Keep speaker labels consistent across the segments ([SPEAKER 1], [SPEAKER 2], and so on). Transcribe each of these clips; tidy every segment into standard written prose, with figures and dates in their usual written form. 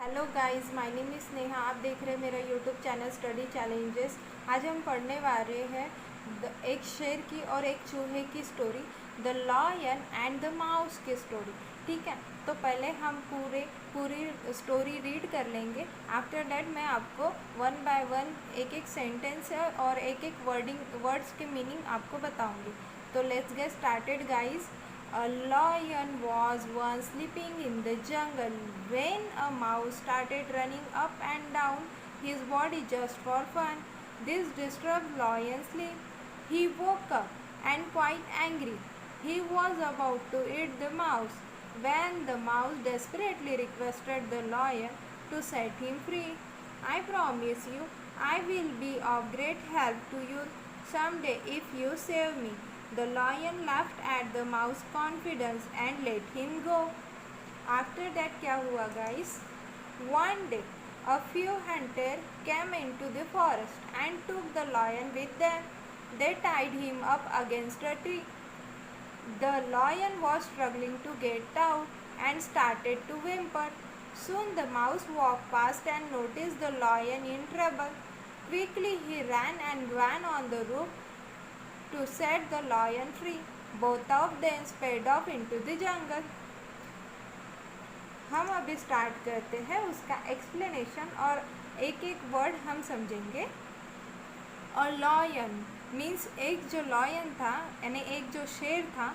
[SPEAKER 1] Hello guys, my name is Sneha. आप देख रहे हैं मेरा यूट्यूब चैनल स्टडी चैलेंजेस। आज हम पढ़ने वाले हैं एक शेर की और एक चूहे की story, the lion and the mouse की स्टोरी। ठीक है, तो पहले हम पूरी स्टोरी रीड कर लेंगे। आफ्टर दैट मैं आपको वन बाय वन एक एक सेंटेंस और एक एक वर्ड्स के मीनिंग आपको बताऊंगी। तो let's get started guys. A lion was once sleeping in the jungle when a mouse started running up and down his body just for fun. This disturbed lion's sleep. He woke up and quite angry. He was about to eat the mouse when the mouse desperately requested the lion to set him free. I promise you, I will be of great help to you someday if you save me. The lion laughed at the mouse's confidence and let him go. After that क्या हुआ guys? One day, a few hunters came into the forest and took the lion with them. They tied him up against a tree. The lion was struggling to get out and started to whimper. Soon the mouse walked past and noticed the lion in trouble. Quickly he ran and ran on the roof to set the lion free. Both of them sped off into the jungle. हम अभी start करते हैं उसका explanation और एक एक word हम समझेंगे। और लॉयन मीन्स एक जो लॉयन था यानी एक जो शेर था,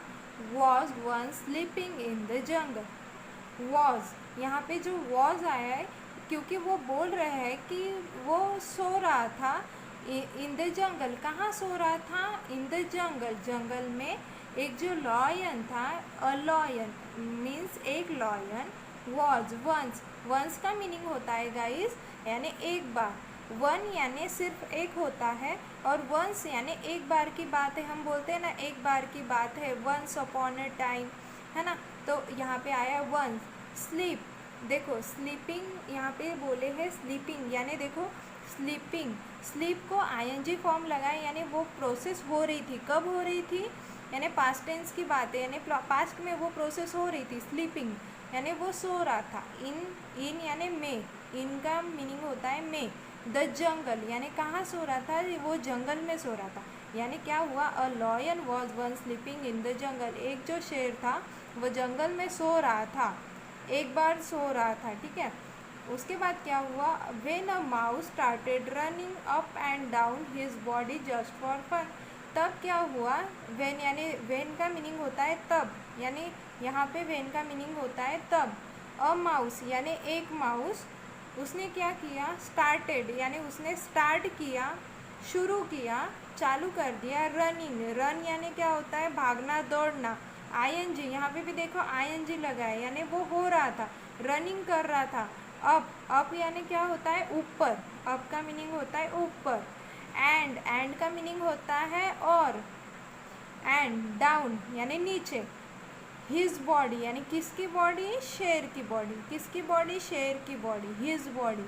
[SPEAKER 1] was one sleeping in the jungle. Was यहाँ पे जो वॉज आया है क्योंकि वो बोल रहे हैं कि वो सो रहा था इन द जंगल। कहाँ सो रहा था? In the jungle. जंगल में एक जो लॉयन था, अ लॉयन मीन्स एक लॉयन, वॉज वंस। वंस का मीनिंग होता है गाइस यानी एक बार। वन यानी सिर्फ एक होता है और वंस यानी एक बार की बात है। हम बोलते हैं ना एक बार की बात है, वंस अपॉन अ टाइम, है ना। तो यहाँ पे आया वंस। स्लीप, देखो स्लीपिंग यहाँ पे बोले हैं स्लीपिंग यानी देखो स्लीपिंग। स्लीप को आईएनजी फॉर्म लगाए यानी वो प्रोसेस हो रही थी। कब हो रही थी? यानी पास्ट टेंस की बात है, यानी पास्ट में वो प्रोसेस हो रही थी। स्लीपिंग यानी वो सो रहा था। इन यानी में, इन का मीनिंग होता है में। द जंगल यानी कहाँ सो रहा था? वो जंगल में सो रहा था। यानी क्या हुआ? A lion was one sleeping in the jungle. एक जो शेर था वो जंगल में सो रहा था, एक बार सो रहा था। ठीक है, उसके बाद क्या हुआ? When a mouse started running up and down his body just for fun. तब क्या हुआ? व्हेन यानी व्हेन का मीनिंग होता है तब, यानी यहाँ पे व्हेन का मीनिंग होता है तब। अ माउस यानी एक माउस, उसने क्या किया? स्टार्टेड यानी उसने स्टार्ट किया, शुरू किया, चालू कर दिया। रनिंग, रन यानी क्या होता है? भागना दौड़ना। आईएनजी यहाँ पे भी देखो आईएनजी लगा है यानी वो हो रहा था, रनिंग कर रहा था। अप यानी क्या होता है? ऊपर। अप का मीनिंग होता है ऊपर। एंड का मीनिंग होता है और। एंड डाउन यानी नीचे। हिज बॉडी यानी किसकी बॉडी? शेर की बॉडी। किसकी बॉडी? शेर की body, his body.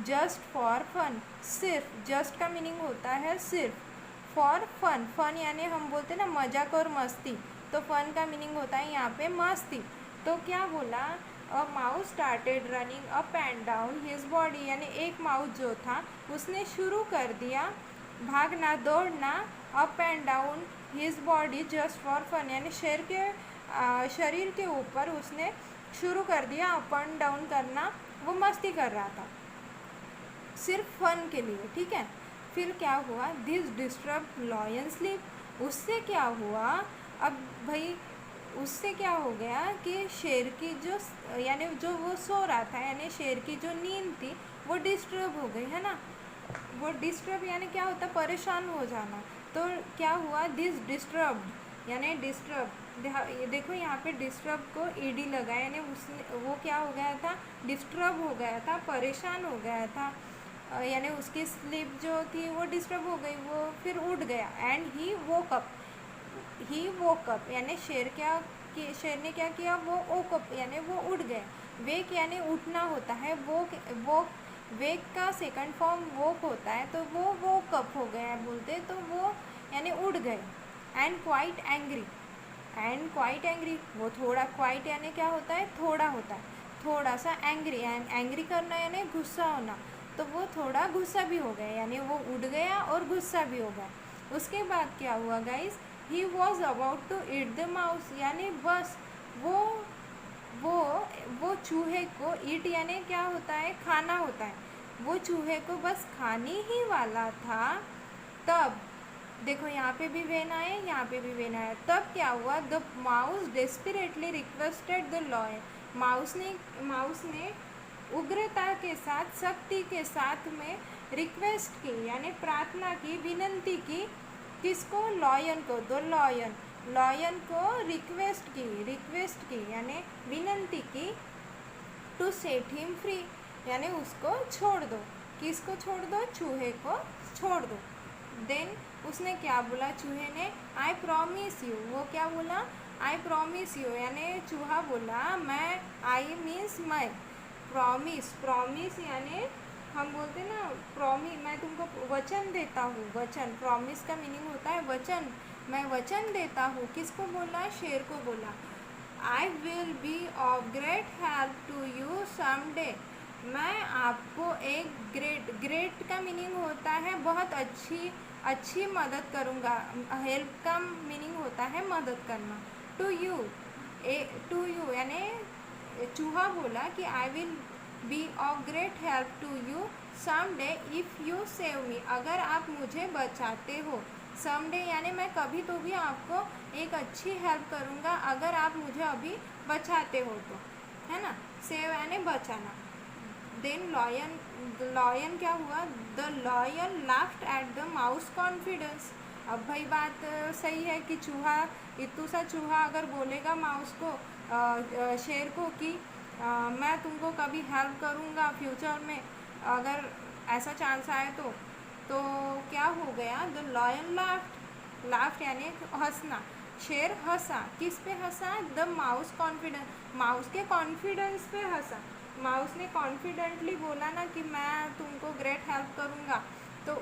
[SPEAKER 1] Just for fun, सिर्फ। जस्ट का मीनिंग होता है सिर्फ। फॉर फन, फन यानी हम बोलते हैं ना मजाक और मस्ती, तो फन का मीनिंग होता है यहाँ पे मस्ती। तो क्या बोला? अ mouse started running up and down his body यानी एक माउस जो था उसने शुरू कर दिया भागना दौड़ना, up and down his body just for fun यानी शेर के शरीर के ऊपर उसने शुरू कर दिया अप एंड डाउन करना, वो मस्ती कर रहा था सिर्फ फन के लिए। ठीक है, फिर क्या हुआ? This disturb lion sleep. उससे क्या हुआ? अब भाई उससे क्या हो गया कि शेर की जो यानी जो वो सो रहा था यानी शेर की जो नींद थी वो डिस्टर्ब हो गई, है ना। वो डिस्टर्ब यानी क्या होता? परेशान हो जाना। तो क्या हुआ? दिस डिस्टर्ब्ड यानी डिस्टर्ब। देखो यहाँ पे डिस्टर्ब को ईडी लगा यानी उसने वो क्या हो गया था? डिस्टर्ब हो गया था, परेशान हो गया था, यानी उसकी स्लीप जो थी वो डिस्टर्ब हो गई, वो फिर उठ गया। And he woke up, he woke up यानी शेर शेर ने क्या किया? वो वोक अप यानी वो उठ गए। वेक यानी उठना होता है, वोक वेक का सेकंड फॉर्म वोक होता है, तो वो वोक अप हो गया बोलते, तो वो यानी उठ गए। And quite angry, and quite angry वो थोड़ा, क्वाइट यानी क्या होता है? थोड़ा होता है। थोड़ा सा एंग्री, एंग्री करना यानी गुस्सा होना, तो वो थोड़ा गुस्सा भी हो गया, यानी वो उड़ गया और गुस्सा भी हो गया। उसके बाद क्या हुआ guys, he was about to eat the mouse, यानी बस वो वो वो चूहे को ईट यानी क्या होता है, खाना होता है, वो चूहे को बस खाने ही वाला था। तब देखो यहाँ पे भी वेन आए, यहाँ पे भी वेन आया। तब क्या हुआ, the mouse desperately requested the lion, mouse ने उग्रता के साथ, सख्ती के साथ में रिक्वेस्ट की, यानी प्रार्थना की, विनंती की, किसको, लॉयन को, द लॉयन को रिक्वेस्ट की यानी विनंती की, टू सेट हिम फ्री, यानी उसको छोड़ दो। किसको छोड़ दो, चूहे को छोड़ दो। देन उसने क्या बोला चूहे ने, आई प्रॉमिस यू, वो क्या बोला, आई प्रॉमिस यू, यानी चूहा बोला मैं, आई मीन्स मैं, प्रॉमिस यानी हम बोलते हैं ना प्रॉमिस, मैं तुमको वचन देता हूँ, वचन, प्रॉमिस का मीनिंग होता है वचन, मैं वचन देता हूँ। किसको बोला, शेर को बोला। I will be of great help to you someday, मैं आपको एक ग्रेट का मीनिंग होता है बहुत अच्छी मदद करूँगा, हेल्प का मीनिंग होता है मदद करना। टू यू यानी चूहा बोला कि I will be of great help to you someday if you save me, अगर आप मुझे बचाते हो। समडे यानी मैं कभी तो भी आपको एक अच्छी हेल्प करूँगा अगर आप मुझे अभी बचाते हो तो, है ना। सेव यानी बचाना। देन लॉयन क्या हुआ, the lion laughed at the mouse confidence. अब भाई बात सही है कि चूहा, इतू सा चूहा अगर बोलेगा माउस को, शेर को कि मैं तुमको कभी हेल्प करूँगा फ्यूचर में, अगर ऐसा चांस आए तो क्या हो गया, द लॉयन लाफ्ड यानी हंसना, शेर हंसा। किस पे हंसा, द माउस कॉन्फिडेंस, माउस के कॉन्फिडेंस पे हंसा। माउस ने कॉन्फिडेंटली बोला ना कि मैं तुमको ग्रेट हेल्प करूँगा, तो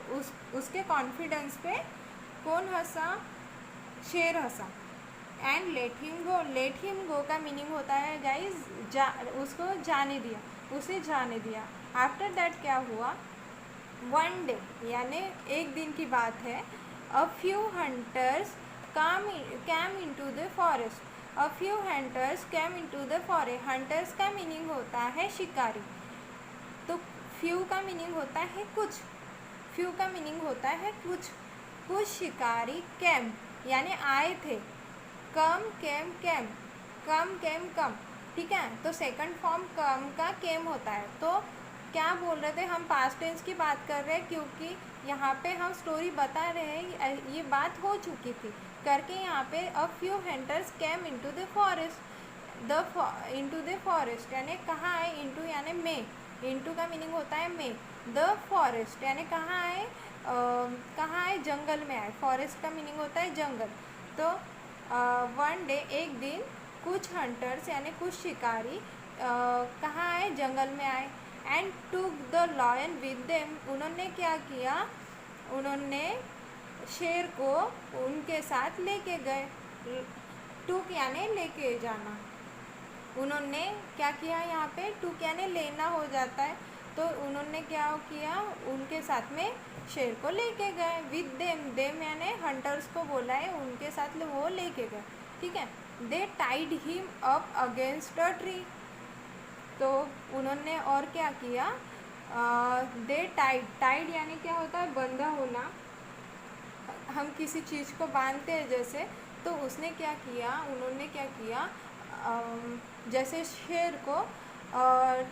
[SPEAKER 1] उसके कॉन्फिडेंस पे कौन हंसा, शेर हंसा। एंड लेट हिम गो का मीनिंग होता है गाइज, उसको जाने दिया, उसे जाने दिया। आफ्टर दैट क्या हुआ, वन डे यानी एक दिन की बात है, a few hunters came into the forest, a few hunters came into the forest. Hunters का मीनिंग होता है शिकारी, तो फ्यू का मीनिंग होता है कुछ, फ्यू का मीनिंग होता है कुछ शिकारी कैम यानी आए थे, कम केम, ठीक है। तो सेकंड फॉर्म कम का केम होता है। तो क्या बोल रहे थे हम, पास्ट टेंस की बात कर रहे हैं, क्योंकि यहाँ पे हम स्टोरी बता रहे हैं, ये बात हो चुकी थी करके। यहाँ पे अ few hunters came into the forest, यानी कहाँ आए, इनटू यानी में, इनटू का मीनिंग होता है में, द फॉरेस्ट यानी कहाँ आए, जंगल में आए, फॉरेस्ट का मीनिंग होता है जंगल। तो वन डे एक दिन, कुछ हंटर्स यानी कुछ शिकारी कहाँ आए, जंगल में आए। And took the lion with them, उन्होंने क्या किया, उन्होंने शेर को उनके साथ लेके गए। टूक यानी लेके जाना, उन्होंने क्या किया, यहाँ पे टूक यानी लेना हो जाता है, तो उन्होंने क्या किया, उनके साथ में शेर को लेके गए। विद देम यानी हंटर्स को बोला है, उनके साथ वो लेके गए, ठीक है। They tied him up against a tree, तो उन्होंने और क्या किया, दे टाइड यानी क्या होता है, बंधा होना, हम किसी चीज़ को बांधते हैं जैसे, तो उसने क्या किया, उन्होंने क्या किया, जैसे शेर को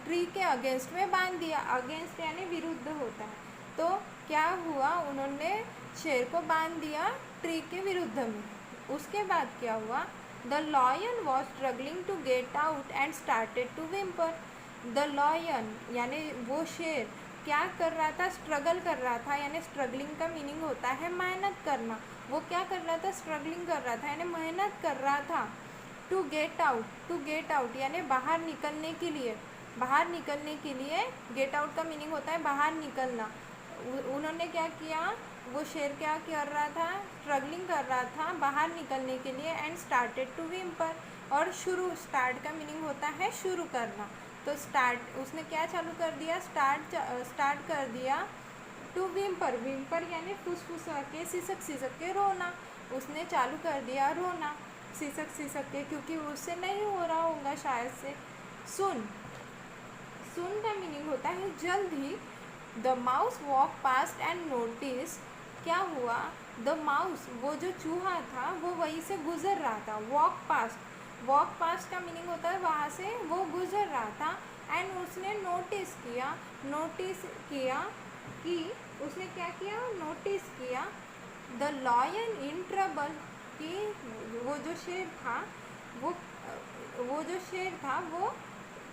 [SPEAKER 1] ट्री के अगेंस्ट में बांध दिया। अगेंस्ट यानी विरुद्ध होता है, तो क्या हुआ, उन्होंने शेर को बांध दिया ट्री के विरुद्ध में। उसके बाद क्या हुआ, the lion was struggling to get out and started to whimper. The lion यानी वो शेर क्या कर रहा था, स्ट्रगल कर रहा था, यानी स्ट्रगलिंग का मीनिंग होता है मेहनत करना। वो क्या कर रहा था, स्ट्रगलिंग कर रहा था यानी मेहनत कर रहा था। टू गेट आउट यानी बाहर निकलने के लिए, गेट आउट का मीनिंग होता है बाहर निकलना। उन्होंने क्या किया, वो शेर क्या कर रहा था, स्ट्रगलिंग कर रहा था बाहर निकलने के लिए। एंड स्टार्टेड टू विम्पर, और स्टार्ट का मीनिंग होता है शुरू करना। तो स्टार्ट उसने क्या चालू कर दिया, स्टार्ट कर दिया टू विम्पर, विम्पर यानी फुसफुसा के, सिसक सिसक के रोना। उसने चालू कर दिया रोना सिसक सिसक के, क्योंकि उससे नहीं हो रहा होगा शायद से। सुन, सुन का मीनिंग होता है जल्द ही। The mouse walk past and notice, क्या हुआ, द माउस वो जो चूहा था वो वहीं से गुजर रहा था। वॉक पास्ट का मीनिंग होता है वहाँ से वो गुजर रहा था। एंड उसने नोटिस किया कि उसने क्या किया, नोटिस किया द लॉयन इन ट्रबल, कि वो जो शेर था वो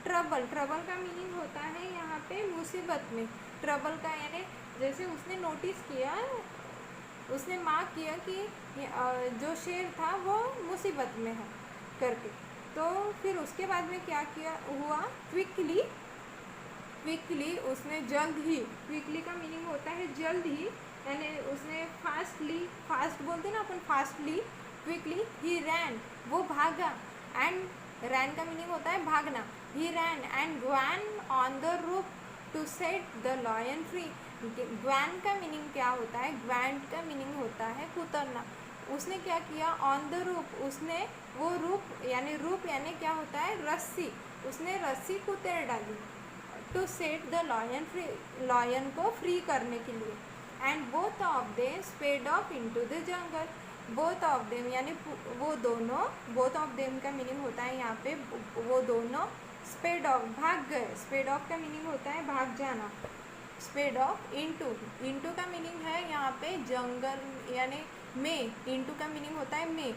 [SPEAKER 1] ट्रबल का मीनिंग होता है यहाँ पे मुसीबत में। ट्रबल का यानी जैसे उसने नोटिस किया, उसने मार्क किया कि जो शेर था वो मुसीबत में है करके। तो फिर उसके बाद में क्या किया हुआ, क्विकली उसने जल्द ही, क्विकली का मीनिंग होता है जल्द ही, यानी उसने फास्ट बोलते ना अपन, फास्टली, क्विकली ही रैन, वो भागा। एंड रैन का मीनिंग होता है भागना। He ran and gnawed on the roof to set the lion free. Gnawed का मीनिंग क्या होता है, ग्वैंट का मीनिंग होता है कुतरना। उसने क्या किया, ऑन द रूफ, उसने वो रूप यानी क्या होता है, रस्सी, उसने रस्सी कुतर डाली। To set the lion free, lion को फ्री करने के लिए। And both of them sped off into the jungle. Both of them यानी वो दोनों, बोथ ऑफ देम का मीनिंग होता है यहाँ पे वो दोनों, स्पेड ऑफ भाग गए। स्पेड ऑफ का मीनिंग होता है भाग जाना। स्पेड ऑफ इनटू का मीनिंग है यहाँ पे जंगल यानी में। इनटू का मीनिंग होता है में,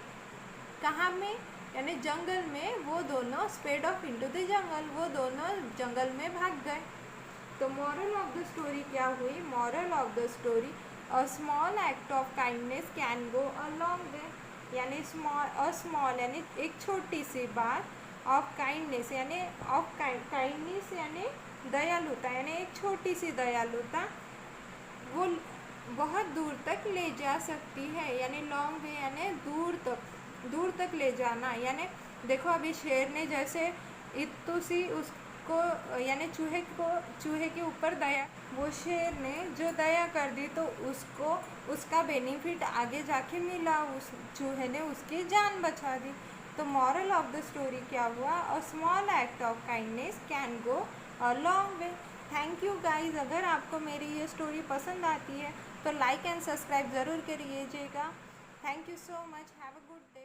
[SPEAKER 1] कहाँ में, यानी जंगल में। वो दोनों sped off into the jungle, वो दोनों जंगल में भाग गए। तो मॉरल ऑफ द स्टोरी क्या हुई, moral of the story, a small act of kindness can go a long way. यानी स्मॉल यानी एक छोटी सी बात, ऑफ काइंडनेस यानी काइंडनेस यानी दयालुता, यानी एक छोटी सी दयालुता वो बहुत दूर तक ले जा सकती है। यानी लॉन्ग वे यानी दूर तक ले जाना। यानी देखो अभी शेर ने जैसे इतु सी उसको यानी चूहे के ऊपर दया, वो शेर ने जो दया कर दी तो उसको उसका बेनिफिट आगे जाके मिला, उस चूहे ने उसकी जान बचा दी। तो मॉरल ऑफ द स्टोरी क्या हुआ, a small act of kindness can go a long way. Thank you guys. अगर आपको मेरी ये स्टोरी पसंद आती है तो लाइक एंड सब्सक्राइब ज़रूर करिएगा। Thank you so much, have a good day.